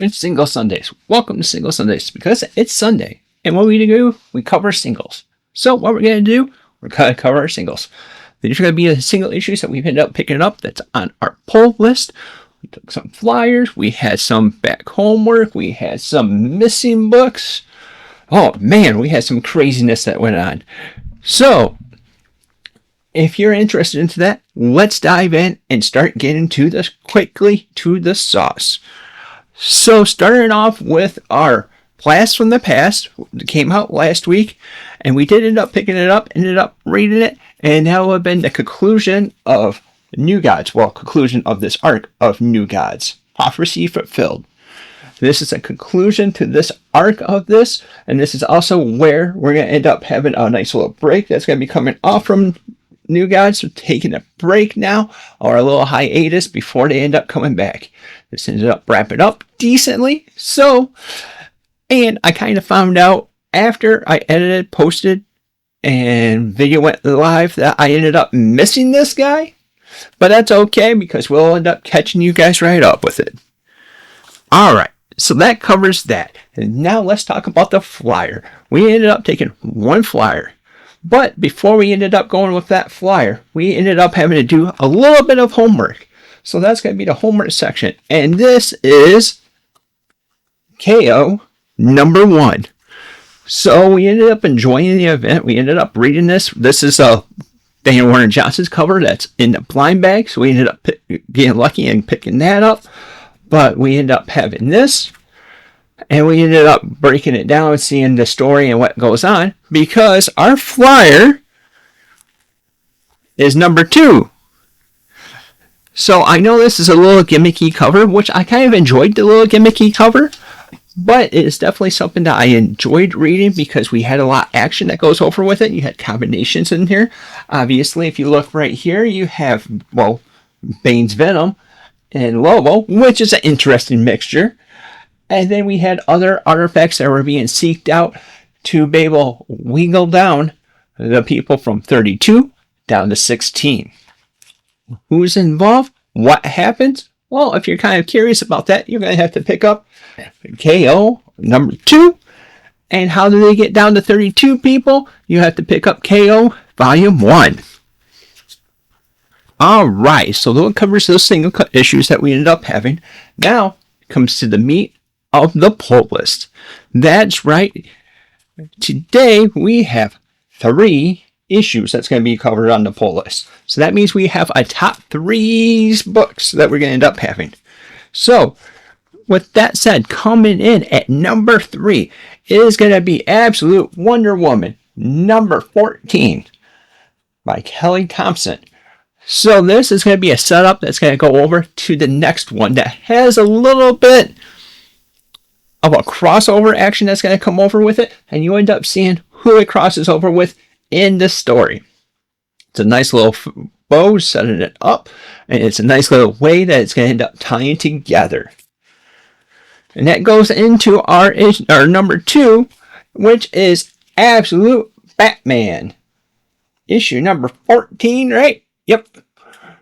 It's Single Sundays. Welcome to Single Sundays because it's Sunday. And what we do, we cover singles. So what we're going to do, we're going to cover our singles. These are going to be the single issues that we've ended up picking up that's on our pull list. We took some flyers. We had some back homework. We had some missing books. Oh man, we had some craziness that went on. So if you're interested into that, let's dive in and start getting to this quickly to the sauce. So starting off with our Blast from the Past, that came out last week, and we did end up picking it up, ended up reading it, and that would have been the conclusion of New Gods. Well, conclusion of this arc of New Gods. Prophecy fulfilled. This is a conclusion to this arc of this, and this is also where we're going to end up having a nice little break that's going to be coming off from New Gods. So taking a break now, or a little hiatus before they end up coming back. This ended up wrapping up decently. So, and I kind of found out after I edited, posted, and video went live that I ended up missing this guy. But that's okay because we'll end up catching you guys right up with it. Alright, so that covers that. And now let's talk about the flyer. We ended up taking one flyer. But before we ended up going with that flyer, we ended up having to do a little bit of homework. So that's going to be the homework section. And this is KO number 1. So we ended up enjoying the event. We ended up reading this. This is Daniel Warner Johnson's cover that's in the blind bag. So we ended up getting lucky and picking that up. But we ended up having this. And we ended up breaking it down and seeing the story and what goes on. Because our flyer is number 2. So I know this is a little gimmicky cover, which I kind of enjoyed the little gimmicky cover. But it is definitely something that I enjoyed reading because we had a lot of action that goes over with it. You had combinations in here. Obviously, if you look right here, you have, well, Bane's Venom and Lobo, which is an interesting mixture. And then we had other artifacts that were being seeked out to be able to wiggle down the people from 32 down to 16. Who's involved? What happens? Well, if you're kind of curious about that, you're going to have to pick up KO number 2. And how do they get down to 32 people? You have to pick up KO volume 1. Alright, so that covers those single cut issues that we ended up having. Now comes to the meat of the pull list. That's right. Today we have 3 issues that's going to be covered on the pull list. So that means we have a top 3 books that we're going to end up having. So with that said, coming in at number 3 is going to be Absolute Wonder Woman number 14 by Kelly Thompson. So this is going to be a setup that's going to go over to the next one that has a little bit of a crossover action that's going to come over with it, and you end up seeing who it crosses over with in the story. It's a nice little bow setting it up, and it's a nice little way that it's going to end up tying together. And that goes into our number 2, which is Absolute Batman. Issue number 14, right? Yep.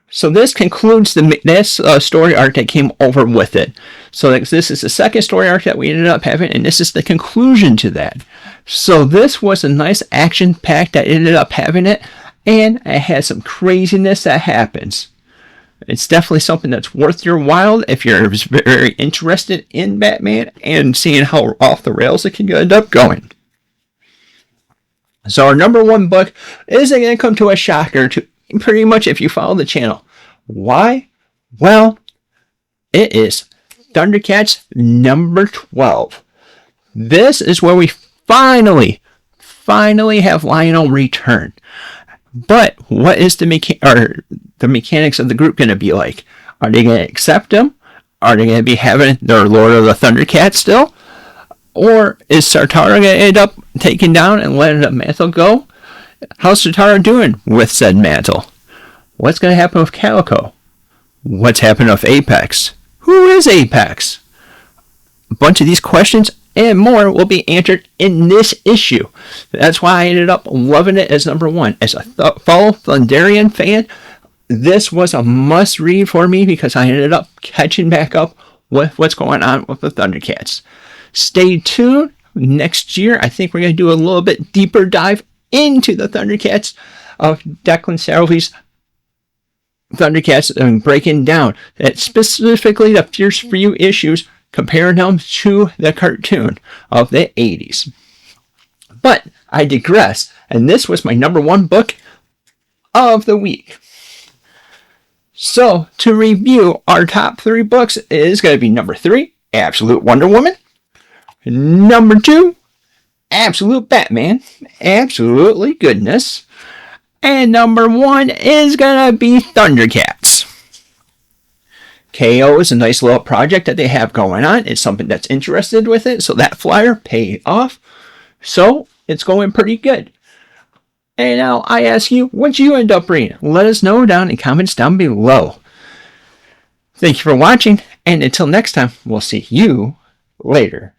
So this concludes this story arc that came over with it. So this is the second story arc that we ended up having, and this is the conclusion to that. So this was a nice action pack that ended up having it, and it has some craziness that happens. It's definitely something that's worth your while if you're very interested in Batman and seeing how off the rails it can end up going. So our number 1 book is going to come to a shocker to pretty much if you follow the channel. Why? Well, it is Thundercats number 12. This is where we finally have Lionel return. But what is the mechanics of the group going to be like? Are they going to accept him? Are they going to be having their Lord of the Thundercats still? Or is Sartara going to end up taking down and letting the mantle go? How's Sartara doing with said mantle? What's going to happen with Calico? What's happening with Apex? Who is Apex? A bunch of these questions and more will be answered in this issue. That's why I ended up loving it as number 1. As a fellow Thunderian fan, this was a must read for me because I ended up catching back up with what's going on with the Thundercats. Stay tuned. Next year, I think we're going to do a little bit deeper dive into the Thundercats of Declan Shalvey's Thundercats and breaking down that specifically the Fierce for You issues, comparing them to the cartoon of the 80s. But I digress, and this was my number one book of the week. So, to review our top 3 books is going to be number 3, Absolute Wonder Woman. Number 2, Absolute Batman. Absolutely goodness. And number 1 is going to be Thundercats. KO is a nice little project that they have going on. It's something that's interested with it, so that flyer paid off. So, it's going pretty good. And now I ask you, what you end up reading? Let us know down in the comments down below. Thank you for watching, and until next time, we'll see you later.